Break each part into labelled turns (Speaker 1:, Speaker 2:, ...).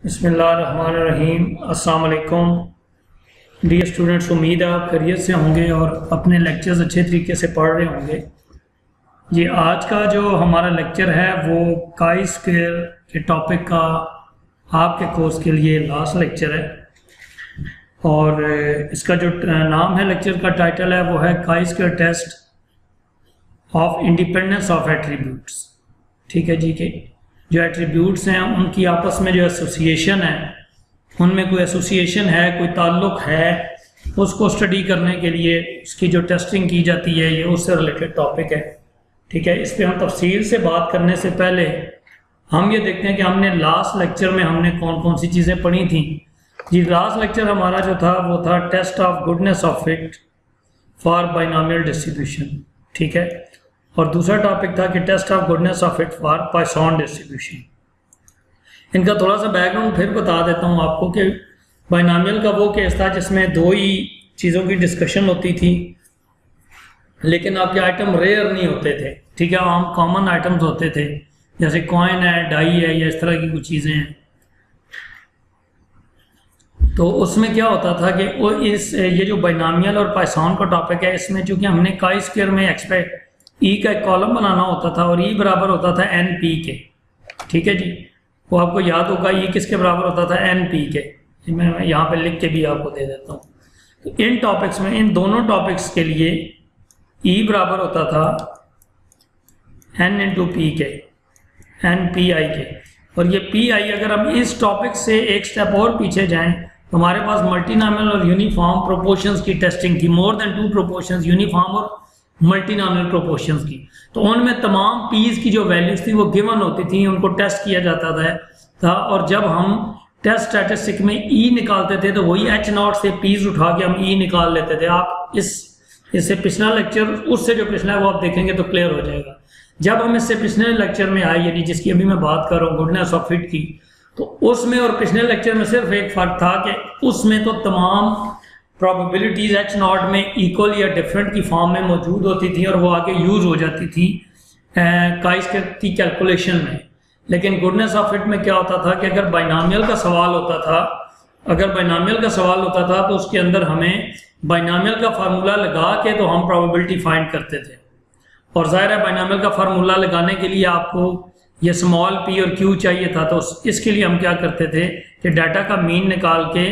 Speaker 1: बिस्मिल्लाहिर्रहमानिर्रहीम। अस्सलाम वालेकुम डियर स्टूडेंट्स, उम्मीद है आप खैरियत से होंगे और अपने लेक्चर्स अच्छे तरीके से पढ़ रहे होंगे। जी, आज का जो हमारा लेक्चर है वो काई स्क्वायर के टॉपिक का आपके कोर्स के लिए लास्ट लेक्चर है और इसका जो नाम है, लेक्चर का टाइटल है, वो है chi square test of independence of attributes. ठीक है जी, के जो एट्रीब्यूट्स हैं उनकी आपस में जो एसोसिएशन है, उनमें कोई एसोसिएशन है, कोई ताल्लुक है, उसको स्टडी करने के लिए उसकी जो टेस्टिंग की जाती है, ये उससे रिलेटेड टॉपिक है। ठीक है, इस पर हम तफसील से बात करने से पहले हम ये देखते हैं कि हमने लास्ट लेक्चर में हमने कौन कौन सी चीज़ें पढ़ी थी। जी, लास्ट लेक्चर हमारा जो था वो था test of goodness of fit for binomial distribution. ठीक है, और दूसरा टॉपिक था कि test of goodness of it for Poisson distribution. इनका थोड़ा सा बैकग्राउंड फिर बता देता हूँ आपको कि बाइनोमियल का वो केस था जिसमें दो ही चीज़ों की डिस्कशन होती थी, लेकिन आपके आइटम रेयर नहीं होते थे। ठीक है, आम कॉमन आइटम्स होते थे, जैसे कॉइन है, डाई है, या इस तरह की कुछ चीज़ें हैं। तो उसमें क्या होता था कि वो ये जो बाइनोमियल और पॉइसन का टॉपिक है, इसमें चूँकि हमने काई स्क्वायर में एक्सपेक्ट ई का एक कॉलम बनाना होता था और ई बराबर होता था एन पी के। ठीक है जी, वो आपको याद होगा ई किसके बराबर होता था, एन पी के। मैं यहाँ पे लिख के भी आपको दे देता हूँ। तो इन टॉपिक्स में, इन दोनों टॉपिक्स के लिए ई बराबर होता था एन इंटू पी के, एन पी आई के। और ये पी आई, अगर हम इस टॉपिक से एक स्टेप और पीछे जाएं तो हमारे पास मल्टीनॉमिनल और यूनिफॉर्म प्रोपोर्शंस की टेस्टिंग थी, मोर देन 2 प्रोपोर्शंस, यूनिफॉर्म और मल्टीनॉमिनल प्रोपोर्शंस की। तो उनमें तमाम पीस की जो वैल्यूज थी वो गिवन होती थी, उनको टेस्ट किया जाता था। और जब हम टेस्ट स्टैटिस्टिक में ई निकालते थे तो वही एच नॉट से पीस उठा के हम ई निकाल लेते थे। आप इससे पिछला लेक्चर, उससे जो पिछला है वो आप देखेंगे तो क्लियर हो जाएगा। जब हम इससे पिछले लेक्चर में आए, यानी जिसकी अभी मैं बात कर रहा हूँ गुडनेस ऑफ फिट की, तो उसमें और पिछले लेक्चर में सिर्फ एक फ़र्क था कि उसमें तो तमाम प्रोबेबिलिटीज एच नॉट में इक्वल या डिफरेंट की फॉर्म में मौजूद होती थी और वो आगे यूज हो जाती थी काई स्क्वायर की कैलकुलेशन में। लेकिन गुडनेस ऑफ फिट में क्या होता था कि अगर बाइनोमियल का सवाल होता था, तो उसके अंदर हमें बाइनोमियल का फार्मूला लगा के तो हम प्रोबेबिलिटी फाइंड करते थे। और जाहिर है बाइनोमियल का फार्मूला लगाने के लिए आपको ये स्मॉल पी और क्यू चाहिए था। तो इसके लिए हम क्या करते थे कि डाटा का मीन निकाल के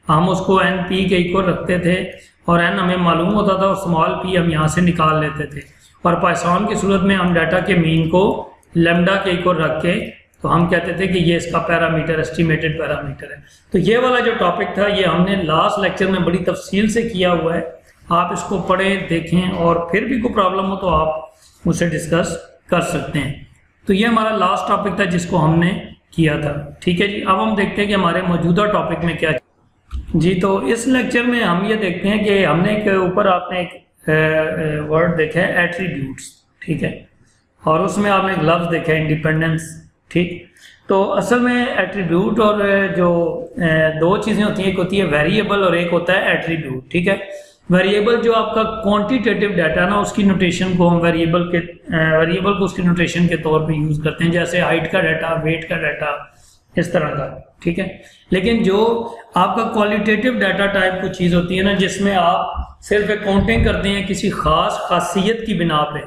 Speaker 1: हम उसको एन पी के इक्वल रखते थे और एन हमें मालूम होता था और स्मॉल पी हम यहाँ से निकाल लेते थे। और पॉइसन की सूरत में हम डाटा के मीन को लेमडा के इक्वल रख के तो हम कहते थे कि ये इसका पैरामीटर, एस्टिमेटेड पैरामीटर है। तो ये वाला जो टॉपिक था ये हमने लास्ट लेक्चर में बड़ी तफसील से किया हुआ है। आप इसको पढ़ें, देखें और फिर भी कोई प्रॉब्लम हो तो आप मुझसे डिस्कस कर सकते हैं। तो ये हमारा लास्ट टॉपिक था जिसको हमने किया था। ठीक है जी, अब हम देखते हैं कि हमारे मौजूदा टॉपिक में क्या जी। तो इस लेक्चर में हम ये देखते हैं कि हमने एक ऊपर आपने एक वर्ड देखा है एट्रीब्यूट्स। ठीक है, और उसमें आपने एक लफ्ज़ देखा है इंडिपेंडेंस। ठीक, तो असल में एट्रीब्यूट और जो दो चीज़ें होती हैं, एक होती है वेरिएबल और एक होता है एट्रीब्यूट। ठीक है, वेरिएबल जो आपका क्वांटिटेटिव डाटा ना, उसकी नोटेशन को हम वेरिएबल को उसकी नोटेशन के तौर पे यूज़ करते हैं, जैसे हाइट का डाटा, वेट का डाटा, इस तरह का। ठीक है, लेकिन जो आपका क्वालिटेटिव डाटा टाइप कुछ चीज़ होती है ना, जिसमें आप सिर्फ एक काउंटिंग करते हैं किसी खास खासियत की बिना पे,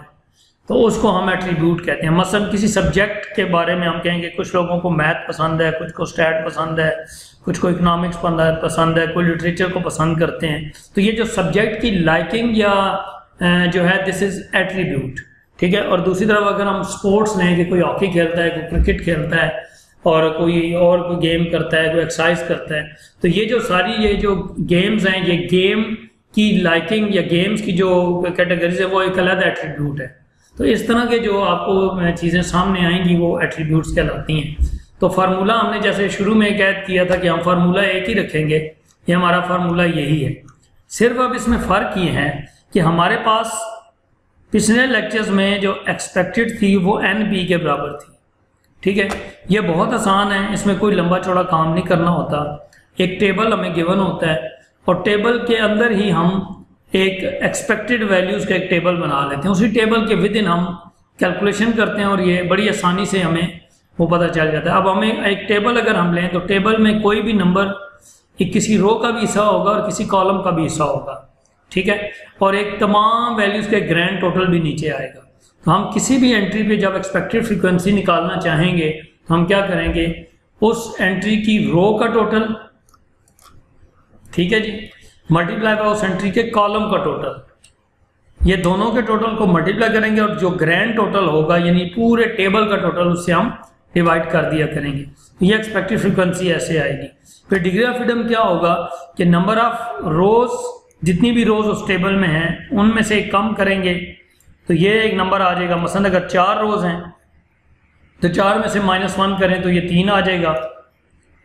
Speaker 1: तो उसको हम एट्रीब्यूट कहते हैं। मसलन किसी सब्जेक्ट के बारे में हम कहेंगे कुछ लोगों को मैथ पसंद है, कुछ को स्टैट पसंद है, कुछ को इकोनॉमिक्स पसंद है, कोई लिटरेचर को पसंद करते हैं। तो ये जो सब्जेक्ट की लाइकिंग या जो है, दिस इज़ एट्रीब्यूट। ठीक है, और दूसरी तरफ अगर हम स्पोर्ट्स लें कि कोई हॉकी खेलता है, कोई क्रिकेट खेलता है और कोई गेम करता है, कोई एक्सरसाइज करता है, तो ये जो सारी ये जो गेम्स हैं, ये गेम की लाइकिंग या गेम्स की जो कैटेगरीज है वो एक अलग एट्रीब्यूट है। तो इस तरह के जो आपको चीज़ें सामने आएंगी वो एट्रीब्यूट्स कहलाती हैं। तो फार्मूला हमने जैसे शुरू में कैद किया था कि हम फार्मूला एक ही रखेंगे, ये हमारा फार्मूला यही है। सिर्फ अब इसमें फ़र्क ये है कि हमारे पास पिछले लेक्चर्स में जो एक्सपेक्टेड थी वो एन पी के बराबर थी। ठीक है, ये बहुत आसान है, इसमें कोई लंबा चौड़ा काम नहीं करना होता। एक टेबल हमें गिवन होता है और टेबल के अंदर ही हम एक एक्सपेक्टेड वैल्यूज़ का एक टेबल बना लेते हैं। उसी टेबल के विद इन हम कैलकुलेशन करते हैं और ये बड़ी आसानी से हमें वो पता चल जाता है। अब हमें एक टेबल अगर हम लें तो टेबल में कोई भी नंबर एक किसी रो का भी हिस्सा होगा और किसी कॉलम का भी हिस्सा होगा, ठीक है, और एक तमाम वैल्यूज़ के ग्रैंड टोटल भी नीचे आएगा। तो हम किसी भी एंट्री पे जब एक्सपेक्टेड फ्रीक्वेंसी निकालना चाहेंगे तो हम क्या करेंगे, उस एंट्री की रो का टोटल, ठीक है जी, मल्टीप्लाई बाय उस एंट्री के कॉलम का टोटल, ये दोनों के टोटल को मल्टीप्लाई करेंगे और जो ग्रैंड टोटल होगा यानी पूरे टेबल का टोटल उससे हम डिवाइड कर दिया करेंगे। तो ये एक्सपेक्टेड फ्रीक्वेंसी ऐसे आएगी। फिर डिग्री ऑफ फ्रीडम क्या होगा कि नंबर ऑफ रोज, जितनी भी रोज उस टेबल में हैं उनमें से कम करेंगे तो ये एक नंबर आ जाएगा। मसलन अगर 4 रोज हैं तो 4 में से -1 करें तो ये 3 आ जाएगा,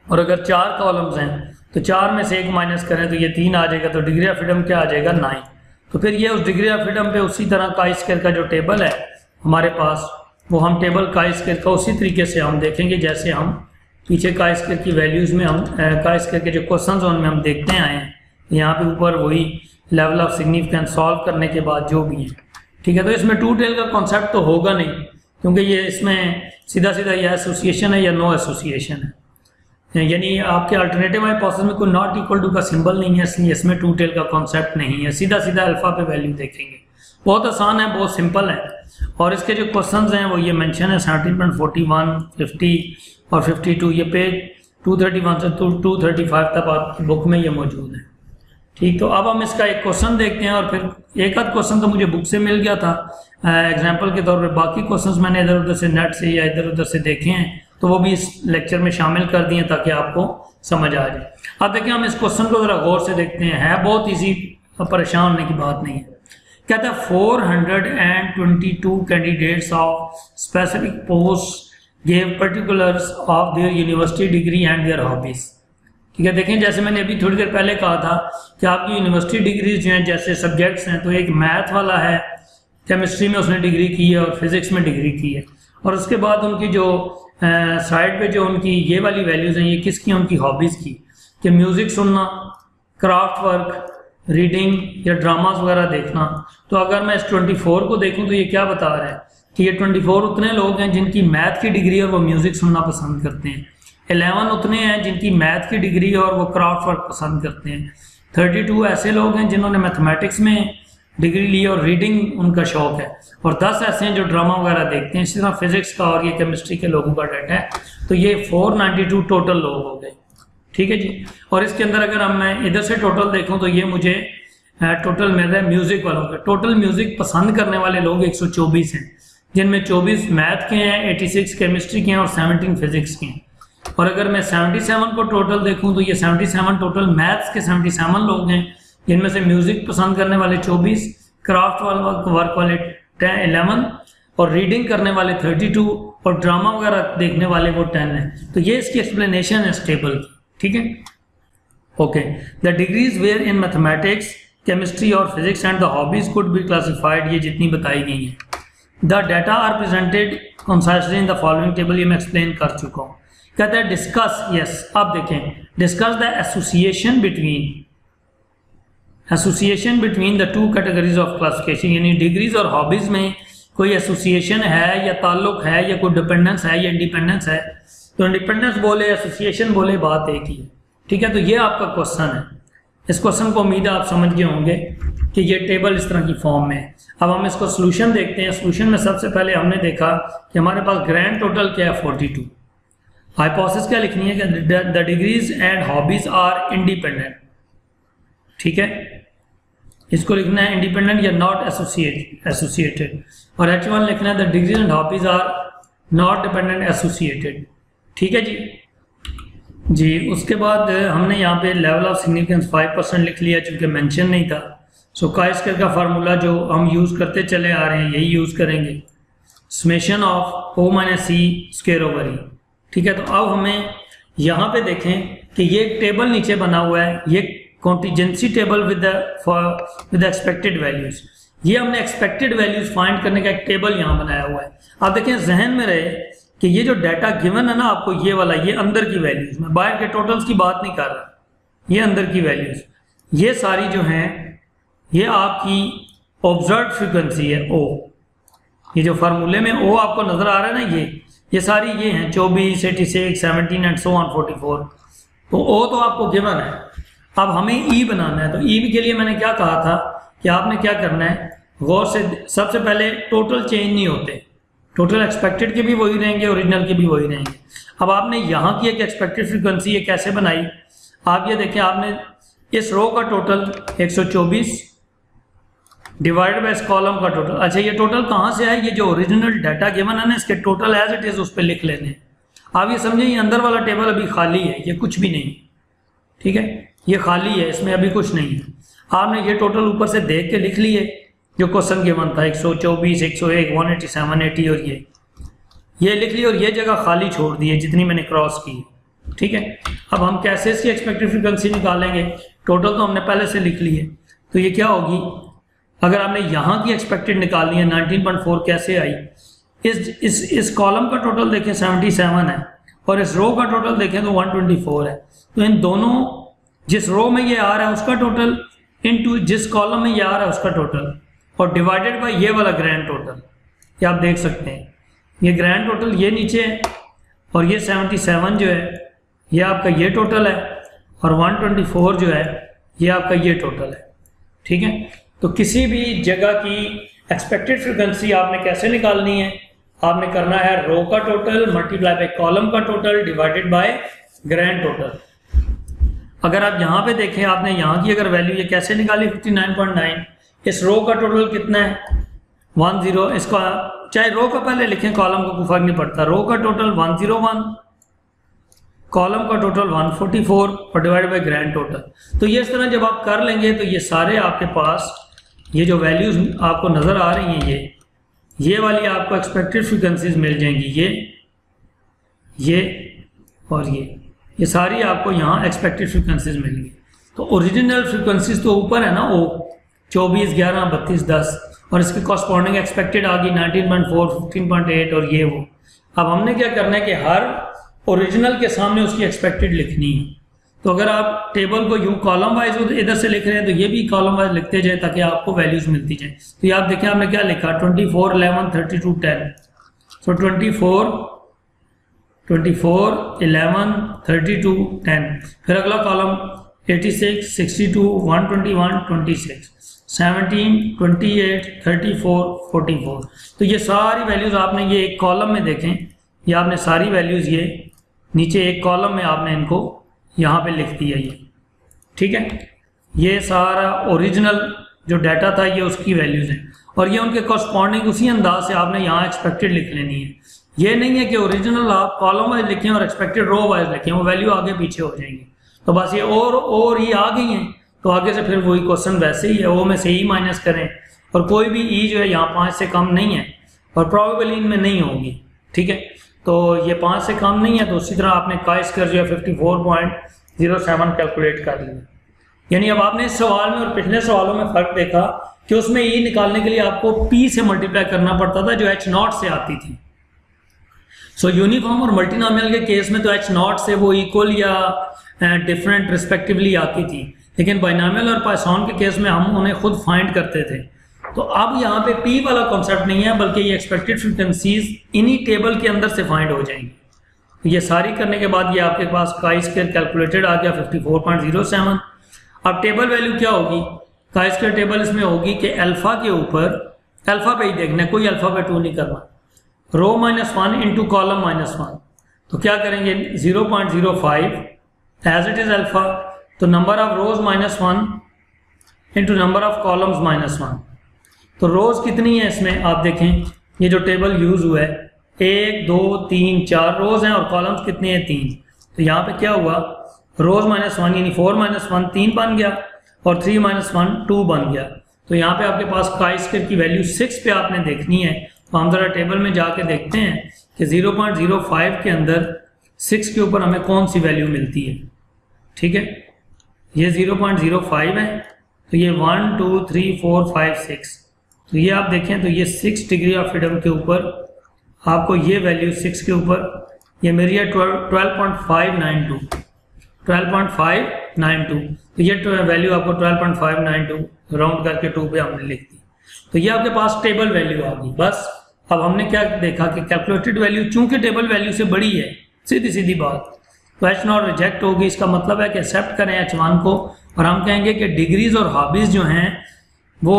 Speaker 1: और अगर 4 कॉलम्स हैं तो 4 में से 1 माइनस करें तो ये 3 आ जाएगा। तो डिग्री ऑफ फ्रीडम क्या आ जाएगा, 9। तो फिर ये उस डिग्री ऑफ फ्रीडम पे उसी तरह काई स्क्वायर का जो टेबल है हमारे पास, वो हम टेबल काई स्क्वायर का उसी तरीके से हम देखेंगे जैसे हम पीछे काई स्क्वायर की वैल्यूज़ में हम काई स्क्वायर के जो क्वेश्चन उनमें हम देखते आए हैं। यहाँ पे ऊपर वही लेवल ऑफ सिग्निफिकेंस सॉल्व करने के बाद जो भी है, ठीक है। तो इसमें टू टेल का कॉन्सेप्ट तो होगा नहीं, क्योंकि ये इसमें सीधा सीधा या एसोसिएशन है या नो एसोसिएशन है, यानी आपके अल्टरनेटिव हाइपोथेसिस में कोई नॉट इक्वल टू का सिंबल नहीं है, इसलिए इसमें टू टेल का कॉन्सेप्ट नहीं है। सीधा सीधा अल्फा पे वैल्यू देखेंगे। बहुत आसान है, बहुत सिंपल है, और इसके जो क्वेश्चंस हैं वो ये मेंशन है 17.41, 50 और 52। ये पेज 231 से 235 तक आपकी बुक में ये मौजूद है, ठीक। तो अब हम इसका एक क्वेश्चन देखते हैं, और फिर एक आध क्वेश्चन तो मुझे बुक से मिल गया था एग्जाम्पल के तौर पे, बाकी क्वेश्चंस मैंने इधर उधर से नेट से या इधर उधर से देखे हैं, तो वो भी इस लेक्चर में शामिल कर दिए ताकि आपको समझ आ जाए। अब देखिए हम इस क्वेश्चन को ज़रा गौर से देखते हैं, है बहुत ईजी, परेशान होने की बात नहीं है। कहता है 422 candidates of specific post gave particulars of their university degree and their hobbies, ठीक है। देखें जैसे मैंने अभी थोड़ी देर पहले कहा था कि आपकी यूनिवर्सिटी डिग्रीज जो हैं, जैसे सब्जेक्ट्स हैं, तो एक मैथ वाला है, केमिस्ट्री में उसने डिग्री की है और फिजिक्स में डिग्री की है, और उसके बाद उनकी जो साइड पे जो उनकी ये वाली वैल्यूज़ हैं, ये किसकी, उनकी हॉबीज़ की, कि म्यूज़िक सुनना, क्राफ्ट वर्क, रीडिंग या ड्रामास वगैरह देखना। तो अगर मैं इस 24 को देखूं तो ये क्या बता रहा है कि ये 24 उतने लोग हैं जिनकी मैथ की डिग्री और वो म्यूज़िक सुनना पसंद करते हैं। 11 उतने हैं जिनकी मैथ की डिग्री और वो क्राफ्ट वर्क पसंद करते हैं। 32 ऐसे लोग हैं जिन्होंने मैथमेटिक्स में डिग्री ली और रीडिंग उनका शौक है, और 10 ऐसे हैं जो ड्रामा वगैरह देखते हैं। इसी तरह फिजिक्स का और ये केमिस्ट्री के लोगों का डाटा है। तो ये 492 टोटल लोग हो गए, ठीक है जी। और इसके अंदर अगर हम मैं इधर से टोटल देखूं तो ये मुझे टोटल मिल रहा है म्यूज़िक वालों का। टोटल म्यूज़िक पसंद करने वाले लोग 124 हैं, जिनमें 24 मैथ के हैं, 86 केमिस्ट्री के हैं और 17 फिजिक्स के हैं। और अगर मैं 77 को टोटल देखूं तो ये 77 टोटल मैथ्स के 77 लोग हैं, जिनमें से म्यूज़िक पसंद करने वाले 24, क्राफ्ट वर्क वाले 11 और रीडिंग करने वाले 32 और ड्रामा वगैरह देखने वाले वो 10 हैं। तो ये इसकी एक्सप्लेनेशन है इस टेबल की, ठीक है। Okay, the degrees were in mathematics, chemistry और physics and the hobbies could be classified, ये जितनी बताई गई हैं। The data are presented concisely in the following table, ये मैं एक्सप्लेन कर चुका हूँ। कहता है डिस्कस, यस आप देखें, discuss the association between the two categories of classification, यानी डिग्रीज और हॉबीज में कोई एसोसिएशन है या ताल्लुक है या कोई डिपेंडेंस है या इंडिपेंडेंस है। तो इंडिपेंडेंस बोले, एसोसिएशन बोले, बात एक ही है, ठीक है। तो ये आपका क्वेश्चन है। इस क्वेश्चन को उम्मीद है आप समझ गए होंगे कि ये टेबल इस तरह की फॉर्म में है। अब हम इसको सोल्यूशन देखते हैं। सोल्यूशन में सबसे पहले हमने देखा कि हमारे पास ग्रैंड टोटल क्या है, 42। हाइपोथेसिस क्या लिखनी है कि the degrees and hobbies are independent, ठीक है। इसको लिखना है इंडिपेंडेंट या नॉट एसोसिएटेड, और H1 लिखना है the degrees and hobbies are not dependent associated, ठीक है जी। उसके बाद हमने यहाँ पे लेवल ऑफ सिग्निफिकेंस 5% लिख लिया, चूंकि मेंशन नहीं था। सो काई स्क्वायर का फार्मूला जो हम यूज़ करते चले आ रहे हैं यही यूज़ करेंगे, summation of O minus C square over E, ठीक है। तो अब हमें यहाँ पे देखें कि ये टेबल नीचे बना हुआ है, ये contingency table with expected values. ये हमने एक्सपेक्टेड वैल्यूज फाइंड करने का एक टेबल यहाँ बनाया हुआ है। आप देखें, जहन में रहे कि ये जो डाटा गिवन है ना आपको, ये वाला, ये अंदर की वैल्यूज, मैं बाहर के टोटल्स की बात नहीं कर रहा, ये अंदर की वैल्यूज, ये सारी जो हैं ये आपकी ऑब्जर्व्ड फ्रीक्वेंसी है ओ। ये जो फार्मूले में ओ आपको नजर आ रहा है ना, ये सारी ये हैं 24, 86, 17 एंड सो ऑन 44। तो ओ तो आपको गिवन है। अब हमें ई बनाना है, तो ई के लिए मैंने क्या कहा था कि आपने क्या करना है, गौर से सबसे पहले टोटल चेंज नहीं होते, टोटल एक्सपेक्टेड के भी वही रहेंगे, ओरिजिनल के भी वही रहेंगे। अब आपने यहाँ की एक एक्सपेक्टेड फ्रीक्वेंसी ये कैसे बनाई, आप ये देखें, आपने इस रो का टोटल 124 डिवाइडेड बाय इस कॉलम का टोटल। अच्छा, ये टोटल कहाँ से है, ये जो ओरिजिनल डाटा गिवन है ना, इसके टोटल एज इट इज उस पर लिख लेने। आप ये समझे ये अंदर वाला टेबल अभी खाली है, ये कुछ भी नहीं, ठीक है, ये खाली है, इसमें अभी कुछ नहीं है। आपने ये टोटल ऊपर से देख के लिख लिए जो क्वेश्चन गिवन था, 124, 101, 187, 80 और ये लिख लिया और ये जगह खाली छोड़ दी है जितनी मैंने क्रॉस की, ठीक है। अब हम कैसे इसकी एक्सपेक्टेड फ्रीक्वेंसी निकालेंगे, टोटल तो हमने पहले से लिख ली है, तो ये क्या होगी, अगर आपने यहाँ की एक्सपेक्टेड निकालनी है 19.4 कैसे आई, इस कॉलम का टोटल देखें 77 है और इस रो का टोटल देखें तो 124 है। तो इन दोनों, जिस रो में ये आ रहा है उसका टोटल इनटू जिस कॉलम में ये आ रहा है उसका टोटल और डिवाइडेड बाय ये वाला ग्रैंड टोटल, ये आप देख सकते हैं, ये ग्रैंड टोटल ये नीचे है और ये 77 जो है ये आपका ये टोटल है और 124 जो है ये आपका ये टोटल है, ठीक है। तो किसी भी जगह की एक्सपेक्टेड फ्रीक्वेंसी आपने कैसे निकालनी है, आपने करना है रो का टोटल मल्टीप्लाई बाय कॉलम का total divided by grand total. अगर आप यहाँ पे देखें, आपने यहाँ की अगर वैल्यू ये कैसे निकाली 59.9, इस रो का टोटल कितना है 10, इसका चाहे रो का पहले लिखें कॉलम को कोई फर्क नहीं पड़ता, रो का टोटल 101, कॉलम का टोटल 144 और डिवाइडेड बाय ग्रैंड टोटल। तो ये इस तरह जब आप कर लेंगे तो ये सारे आपके पास ये जो वैल्यूज आपको नज़र आ रही हैं, ये वाली आपको एक्सपेक्टेड फ्रीक्वेंसीज मिल जाएंगी, ये और ये सारी आपको यहाँ एक्सपेक्टेड फ्रीक्वेंसीज मिलेंगी। तो ओरिजिनल फ्रीक्वेंसीज तो ऊपर है ना, वो 24, 11, 32, 10 और इसकी कॉरस्पॉन्डिंग एक्सपेक्टेड आ गई 19.4, 15.8 और ये वो। अब हमने क्या करना है कि हर ओरिजिनल के सामने उसकी एक्सपेक्टेड लिखनी है। तो अगर आप टेबल को यूं कॉलम वाइज इधर से लिख रहे हैं तो ये भी कॉलम वाइज लिखते जाए ताकि आपको वैल्यूज मिलती जाए। तो ये आप देखें आपने क्या लिखा 24, 11, 32, 10। सो 24, 11, 32, 10। फिर अगला कॉलम 86, 62, 121, 26, 17, 28, 34, 44। तो ये सारी वैल्यूज आपने ये एक कॉलम में देखें, ये आपने सारी वैल्यूज ये नीचे एक कॉलम में आपने इनको यहाँ पे लिख दिया ये, ठीक है। ये सारा ओरिजिनल जो डाटा था ये उसकी वैल्यूज हैं और ये उनके कॉरस्पॉन्डिंग उसी अंदाज से आपने यहाँ एक्सपेक्टेड लिख लेनी है। ये नहीं है कि ओरिजिनल आप कॉलम वाइज लिखें और एक्सपेक्टेड रो वाइज लिखें, वो वैल्यू आगे पीछे हो जाएंगी। तो बस ये और ये आ गई हैं तो आगे से फिर वही क्वेश्चन वैसे ही है, ओ में से ई माइनस करें और कोई भी ई जो है यहाँ 5 से कम नहीं है और प्रॉबेबली इनमें नहीं होगी, ठीक है। तो ये 5 से कम नहीं है तो उसी तरह आपने का स्क्वायर जो है 54.07 कैलकुलेट कर लिया। यानी अब आपने इस सवाल में और पिछले सवालों में फ़र्क देखा कि उसमें ई निकालने के लिए आपको पी से मल्टीप्लाई करना पड़ता था जो H0 से आती थी। सो यूनिफॉर्म और मल्टीनोमियल के केस में तो H0 से वो इक्वल या डिफरेंट रिस्पेक्टिवली आती थी, लेकिन बाइनोमियल और पॉइसन के केस में हम उन्हें खुद फाइंड करते थे। तो अब यहाँ पे P वाला कॉन्सेप्ट नहीं है बल्कि ये एक्सपेक्टेड फ्रीक्वेंसीज इन्हीं टेबल के अंदर से फाइंड हो जाएंगी। तो ये सारी करने के बाद ये आपके पास का स्क्वायर कैलकुलेटेड आ गया 54.07। अब टेबल वैल्यू क्या होगी, का स्क्वायर टेबल इसमें होगी कि अल्फा के ऊपर अल्फा पे ही देखना है, कोई अल्फा पे 2 नहीं करना, रो -1 इंटू कॉलम -1। तो क्या करेंगे 0.05 एज इट इज अल्फा, तो number of rose -1 into number of columns -1। तो रोज कितनी है इसमें आप देखें, ये जो टेबल यूज हुआ है 1, 2, 3, 4 रोज हैं और कॉलम्स कितने हैं 3। तो यहाँ पे क्या हुआ, रोज -1 यानी 4 -1 3 बन गया और 3 -1 2 बन गया। तो यहाँ पे आपके पास का स्क्वायर की वैल्यू 6 पे आपने देखनी है। तो हम जरा टेबल में जाके देखते हैं कि 0.05 के अंदर 6 के ऊपर हमें कौन सी वैल्यू मिलती है, ठीक है। ये 0.05 है, तो ये 1, 2, 3, 4, 5, 6। तो ये आप देखें तो ये 6 डिग्री ऑफ फ्रीडम के ऊपर आपको ये वैल्यू 6 के ऊपर ये मेरी है 12.592 तो ये वैल्यू आपको 12.592 राउंड करके 2 पे हमने लिख दी। तो ये आपके पास टेबल वैल्यू आ गई। बस अब हमने क्या देखा कि कैलकुलेटेड वैल्यू चूंकि टेबल वैल्यू से बड़ी है, सीधी सीधी बात, तो H0 रिजेक्ट होगी। इसका मतलब है कि एक्सेप्ट करें H1 को, और हम कहेंगे कि डिग्रीज और हॉबीज जो हैं वो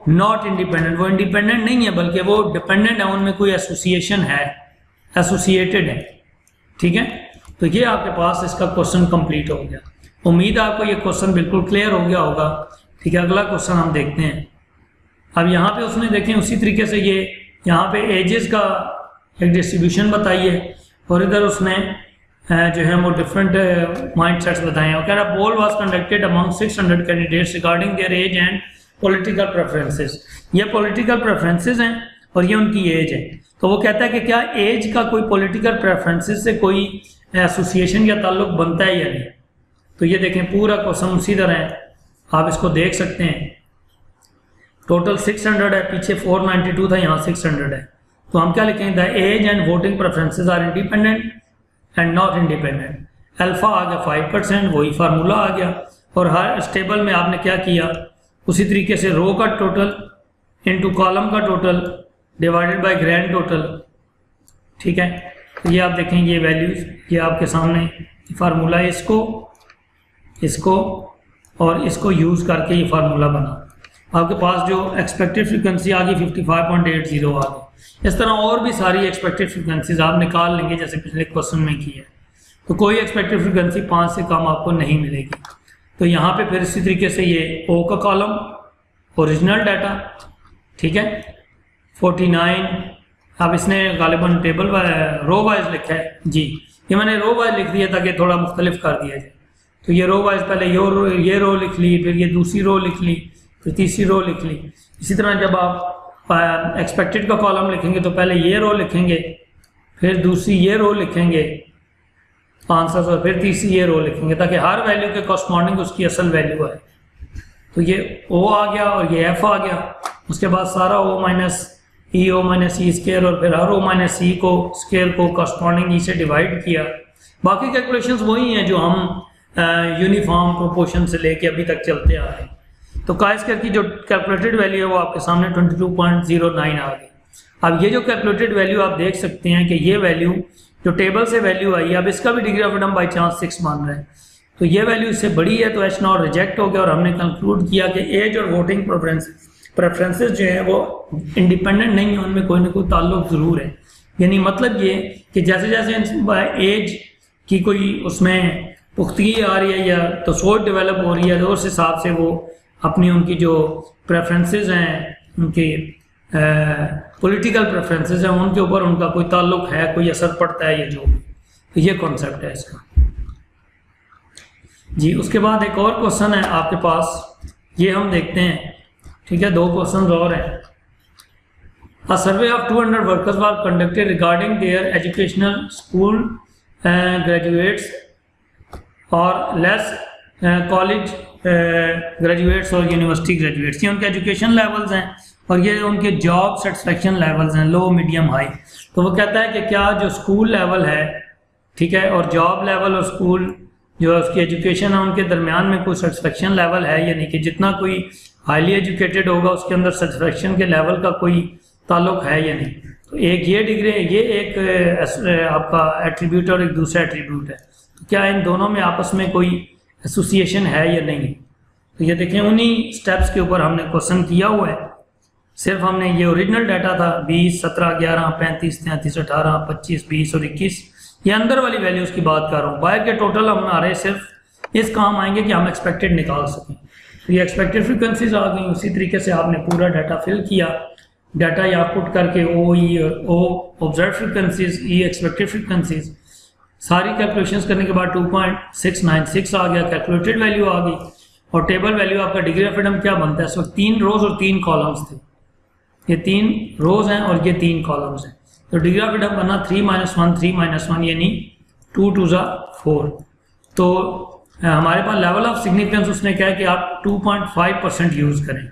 Speaker 1: नॉट इंडिपेंडेंट, वो इंडिपेंडेंट नहीं है बल्कि वो डिपेंडेंट है, उनमें कोई एसोसिएशन है, एसोसिएटेड है। ठीक है, तो ये आपके पास इसका क्वेश्चन कंप्लीट हो गया। उम्मीद है आपको ये क्वेश्चन बिल्कुल क्लियर हो गया होगा। ठीक है, अगला क्वेश्चन हम देखते हैं। अब यहाँ पे उसने देखें उसी तरीके से ये यहाँ पे एजेस का एक डिस्ट्रीब्यूशन बताई है, और इधर उसने जो है वो डिफरेंट माइंड सेट्स बताए हैं। और कह रहा poll was conducted among 600 candidates regarding their age and political preferences. ये पॉलिटिकल प्रेफरेंसेस हैं और ये उनकी एज है। तो वो कहता है कि क्या एज का कोई पॉलिटिकल प्रेफरेंसेस से कोई एसोसिएशन या ताल्लुक बनता है या नहीं। तो ये देखें पूरा क्वेश्चन उसी तरह है, आप इसको देख सकते हैं। टोटल 600 है, पीछे 492 था, यहाँ 600 है। तो हम क्या लिखेंगे, the age and voting preferences are independent and not independent. Alpha आ गया 5%, वही फार्मूला आ गया। और हर स्टेबल में आपने क्या किया, उसी तरीके से रो का टोटल इनटू कॉलम का total divided by grand total. ठीक है, तो ये आप देखें ये वैल्यूज, ये आपके सामने फार्मूला है, इसको और इसको यूज़ करके ये फार्मूला बना। आपके पास जो एक्सपेक्टेड फ्रीक्वेंसी आ गई 55.80 आ गई। इस तरह और भी सारी एक्सपेक्टेड फ्रीक्वेंसीज आप निकाल लेंगे जैसे पिछले क्वेश्चन में की है। तो कोई एक्सपेक्टेड फ्रीक्वेंसी 5 से कम आपको नहीं मिलेगी। तो यहाँ पे फिर इसी तरीके से ये ओ का कॉलम ओरिजिनल डाटा, ठीक है 49। अब इसने गालिबन टेबल रो वाइज लिखा है जी, ये मैंने रो वाइज लिख दिया ताकि थोड़ा मुख्तलिफ कर दिया जाए। तो ये रो वाइज पहले ये रो लिख ली, फिर ये दूसरी रो लिख ली, फिर तीसरी रो लिख ली। इसी तरह जब आप एक्सपेक्टेड का कॉलम लिखेंगे तो पहले ये रो लिखेंगे, फिर दूसरी ये रो लिखेंगे आंसर्स, और फिर तीसरी ये रो लिखेंगे ताकि हर वैल्यू के कॉरस्पॉन्डिंग उसकी असल वैल्यू है। तो ये ओ आ गया और ये एफ आ गया। उसके बाद सारा ओ माइनस ई स्केयर, और फिर हर ओ माइनस ई को स्केयर को कॉरस्पॉन्डिंग ई से डिवाइड किया। बाकी कैलकुलेशंस वही हैं जो हम यूनिफॉर्म प्रोपोर्शन से लेके अभी तक चलते आ रहे हैं। तो काई स्क्वायर की जो कैलकुलेटेड वैल्यू है वो आपके सामने 22.09 आ गई। अब ये जो कैलकुलेटेड वैल्यू आप देख सकते हैं कि ये वैल्यू जो टेबल से वैल्यू आई है, अब इसका भी degree of freedom by chance 6 मान रहे हैं, तो ये वैल्यू इससे बड़ी है, तो H0 रिजेक्ट हो गया। और हमने कंक्लूड किया कि एज और वोटिंग प्रेफरेंसेस जो है वो इंडिपेंडेंट नहीं है, उनमें कोई ना कोई ताल्लुक ज़रूर है। यानी मतलब ये कि जैसे जैसे एज की कोई उसमें पुख्तगी आ रही है या तो सोच डेवलप हो रही है, तो उस हिसाब से वो अपनी उनकी जो प्रेफरेंसेस हैं, उनकी पॉलिटिकल प्रेफरेंसेस हैं, उनके ऊपर उनका कोई ताल्लुक है, कोई असर पड़ता है, ये जो भी। तो ये कॉन्सेप्ट है इसका जी। उसके बाद एक और क्वेश्चन है आपके पास, ये हम देखते हैं। ठीक है, 2 क्वेश्चन और हैं। A survey of 200 workers was conducted regarding their educational school graduates और लेस कॉलेज ग्रेजुएट्स और यूनिवर्सिटी ग्रेजुएट्स। ये उनके एजुकेशन लेवल्स हैं और ये उनके जॉब सेटिस्फेक्शन लेवल्स हैं, लो मीडियम हाई। तो वो कहता है कि क्या जो स्कूल लेवल है, ठीक है, और जॉब लेवल और स्कूल जो है उसकी एजुकेशन है, उनके दरमियान में कोई सेटिस्फेक्शन लेवल है, यानी कि जितना कोई हाईली एजुकेटेड होगा उसके अंदर सेटिस्फेक्शन के लेवल का कोई ताल्लुक है या नहीं। तो एक ये डिग्री, ये एक आपका एट्रीब्यूट और एक दूसरा एट्रीब्यूट है, तो क्या इन दोनों में आपस में कोई एसोसिएशन है या नहीं। तो ये देखें उन्हीं स्टेप्स के ऊपर हमने क्वेश्चन किया हुआ है। सिर्फ हमने ये ओरिजिनल डाटा था 20, 17, 11, 35, 33, 18, 25, 20 और 21, ये अंदर वाली वैल्यूज़ की बात कर रहा हूँ। बाहर के टोटल हम हमारे सिर्फ इस काम आएंगे कि हम एक्सपेक्टेड निकाल सकें। तो ये एक्सपेक्टेड फ्रीक्वेंसीज आ गई। उसी तरीके से आपने पूरा डाटा फिल किया, डाटा यहाँ पुट करके ओ ई और ओ ऑब्जर्व फ्रीक्वेंसीज, ई एक्सपेक्टेड फ्रीक्वेंसीज, सारी कैलकुलेशंस करने के बाद 2.696 आ गया, कैलकुलेटेड वैल्यू आ गई। और टेबल वैल्यू आपका डिग्री ऑफ फ्रीडम क्या बनता है, इस वक्त 3 रोज और 3 कॉलम्स थे। ये 3 रोज हैं और ये 3 कॉलम्स हैं। तो डिग्री ऑफ फ्रीडम बना 3 - 1 3 - 1 यानी 2 2 4। तो हमारे पास लेवल ऑफ सिग्निफिकेंस उसने कहा है कि आप 2.5% यूज़ करें।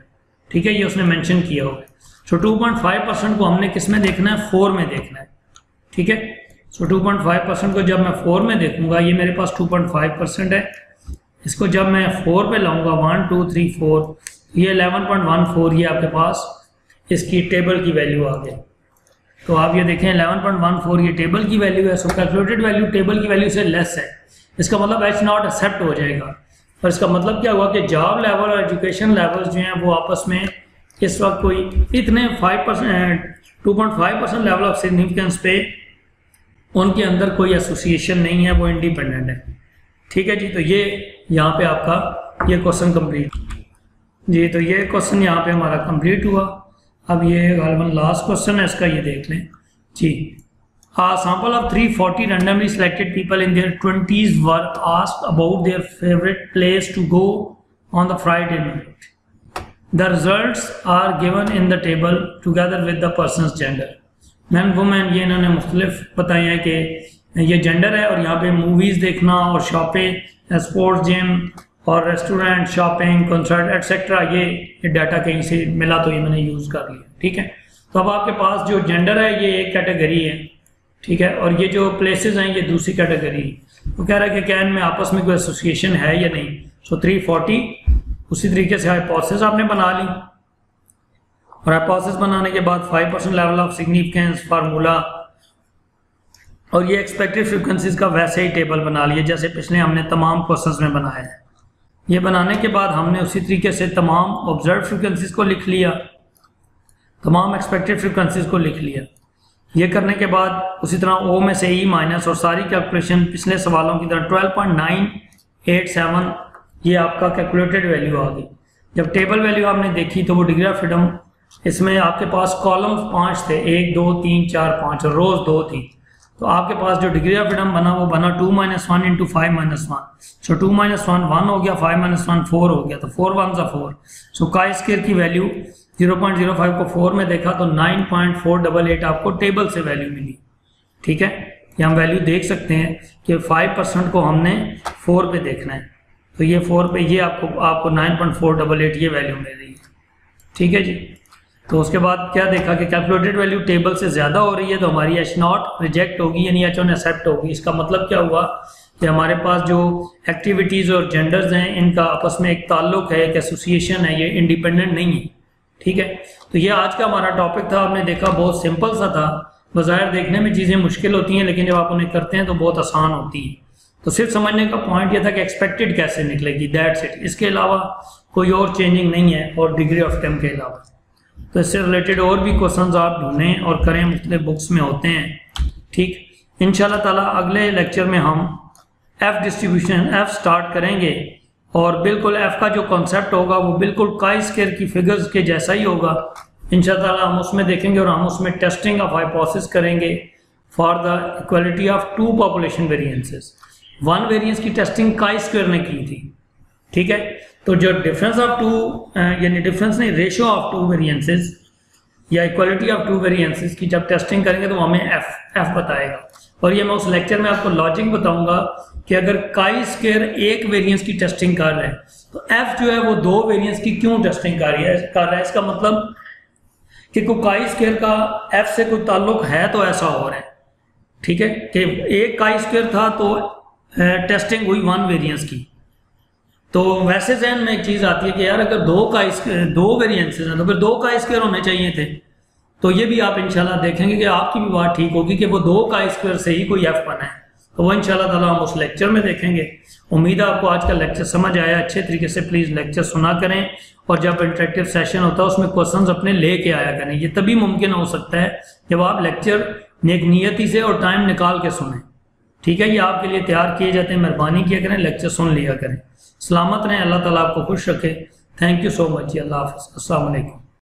Speaker 1: ठीक है, ये उसने मेंशन किया होगा। सो 2.5% को हमने किस में देखना है, 4 में देखना है। ठीक है, सो 2.5% को जब मैं 4 में देखूंगा, ये मेरे पास 2.5% है, इसको जब मैं 4 पे लाऊंगा 1 2 3 4, ये 11.14 ये आपके पास इसकी टेबल की वैल्यू आ गई। तो आप ये देखें 11.14 ये टेबल की वैल्यू है, सो कैलकुलेटेड वैल्यू टेबल की वैल्यू से लेस है, इसका मतलब H नॉट एक्सेप्ट हो जाएगा। और इसका मतलब क्या हुआ कि जॉब लेवल और एजुकेशन लेवल जो हैं वो आपस में इस वक्त कोई इतने 5% 2.5% लेवल ऑफ सिग्निफिकेंस पे उनके अंदर कोई एसोसिएशन नहीं है, वो इंडिपेंडेंट है। ठीक है जी, तो ये यहाँ पे आपका ये क्वेश्चन कंप्लीट जी, तो ये क्वेश्चन यहाँ पे हमारा कंप्लीट हुआ। अब ये गालिबन लास्ट क्वेश्चन है इसका, ये देख लें जी। A sample of 340 randomly selected people in their 20s were asked about their favorite place to go on the Friday night. The results are given in the table together with the person's gender. Man women ये इन्होंने मुख्तलिफ बताए हैं कि ये gender है, और यहाँ पे मूवीज़ देखना और शॉपिंग, स्पोर्ट्स, जिम और रेस्टोरेंट, शॉपिंग, कंसर्ट एटसेट्रा, ये डाटा कहीं से मिला तो ये मैंने यूज़ कर लिया। ठीक है, तो अब आपके पास जो जेंडर है ये एक कैटेगरी है, ठीक है, और ये जो प्लेसेस हैं ये दूसरी कैटेगरी है। तो कह रहा है कि क्या इनमें आपस में कोई एसोसिएशन है या नहीं। सो 340 उसी तरीके से हाइपोथेसिस आपने बना ली, और हाइपोथेसिस बनाने के बाद 5% लेवल ऑफ सिग्निफिकेंस फार्मूला, और ये एक्सपेक्टेड फ्रीक्वेंसीज का वैसे ही टेबल बना लिया जैसे पिछले हमने तमाम क्वेश्चंस में बनाया है। ये बनाने के बाद हमने उसी तरीके से तमाम ऑब्जर्व फ्रीक्वेंसीज को लिख लिया, तमाम एक्सपेक्टेड फ्रीक्वेंसीज को लिख लिया। ये करने के बाद उसी तरह ओ में से ई माइनस और सारी कैलकुलेशन पिछले सवालों की तरह 12.987 ये आपका कैलकुलेटेड वैल्यू आ गई। जब टेबल वैल्यू आपने देखी तो वो डिग्री ऑफ फ्रीडम, इसमें आपके पास कॉलम्स 5 थे, 1 2 3 4 5, और रोज 2 थी। तो आपके पास जो डिग्री ऑफ फ्रीडम बना वो बना 2 - 1 इंटू 5 - 1। सो 2 - 1 1 हो गया, 5 - 1 4 हो गया, तो 4 1 ज़ा 4। सो काई स्क्वायर की वैल्यू 0.05 को 4 में देखा तो 9.488 आपको टेबल से वैल्यू मिली। ठीक है, ये हम वैल्यू देख सकते हैं कि 5% को हमने 4 पे देखना है, तो ये 4 पे ये आपको 9.488 ये वैल्यू मिल रही है। ठीक है जी, तो उसके बाद क्या देखा कि कैलकुलेटेड वैल्यू टेबल से ज़्यादा हो रही है, तो हमारी H नॉट रिजेक्ट होगी यानी H1 एक्सेप्ट होगी। इसका मतलब क्या हुआ कि हमारे पास जो एक्टिविटीज़ और जेंडर्स हैं इनका आपस में एक ताल्लुक है, एक एसोसिएशन है, ये इंडिपेंडेंट नहीं है। ठीक है, तो ये आज का हमारा टॉपिक था। आपने देखा बहुत सिंपल सा था, बज़ाहिर देखने में चीज़ें मुश्किल होती हैं लेकिन जब आप उन्हें करते हैं तो बहुत आसान होती हैं। तो सिर्फ समझने का पॉइंट ये था कि एक्सपेक्टेड कैसे निकलेगी, दैट्स इट। इसके अलावा कोई और चेंजिंग नहीं है, और डिग्री ऑफ फ्रीडम के अलावा। तो इससे रिलेटेड और भी क्वेश्चंस आप ढूंढें और करें, मुख्तलिफ बुक्स में होते हैं। ठीक, इंशाल्लाह ताला अगले लेक्चर में हम एफ डिस्ट्रीब्यूशन एफ स्टार्ट करेंगे, और बिल्कुल एफ का जो कॉन्सेप्ट होगा वो बिल्कुल काई स्क्वायर की फिगर्स के जैसा ही होगा। इंशाल्लाह ताला हम उसमें देखेंगे, और हम उसमें टेस्टिंग ऑफ हाइपोथेसिस करेंगे for the equality of 2 population variances. 1 variance की टेस्टिंग काई स्क्वायर ने की थी। ठीक है, तो जो डिफरेंस ऑफ 2 यानी डिफरेंस नहीं, रेशियो ऑफ 2 वेरिएंसेस या इक्वालिटी ऑफ 2 वेरिएंसेस की जब टेस्टिंग करेंगे तो हमें एफ बताएगा। और ये मैं उस लेक्चर में आपको लॉजिक बताऊंगा कि अगर काई स्क्वायर एक वेरिएंस की टेस्टिंग कर रहा है तो एफ जो है वो 2 वेरिएंस की क्यों टेस्टिंग कर रहा है। इसका मतलब कि कोई काई स्क्वायर का एफ से कोई ताल्लुक है तो ऐसा हो रहा है। ठीक है, कि एक काई स्क्वायर था तो टेस्टिंग हुई 1 वेरिएंस की। तो वैसे जहन में एक चीज़ आती है कि यार अगर 2 वेरिएंसेस हैं तो फिर 2 काई स्क्वायर होने चाहिए थे। तो ये भी आप इंशाल्लाह देखेंगे कि आपकी भी बात ठीक होगी कि वो 2 काई स्क्वायर से ही कोई एफ बना है। तो वो इंशाल्लाह ताला हम उस लेक्चर में देखेंगे। उम्मीद है आपको आज का लेक्चर समझ आया अच्छे तरीके से। प्लीज़ लेक्चर सुना करें, और जब इंटरेक्टिव सेशन होता है उसमें क्वेश्चंस अपने लेके आया करें। ये तभी मुमकिन हो सकता है जब आप लेक्चर नेक नियती से और टाइम निकाल के सुनें। ठीक है, ये आपके लिए तैयार किए जाते हैं, मेहरबानी किया करें, लेक्चर सुन लिया करें। सलामत रहें, अल्लाह ताला आपको खुश रखे। थैंक यू सो मच जी, अल्लाह हाफ़िज़, अस्सलाम वालेकुम।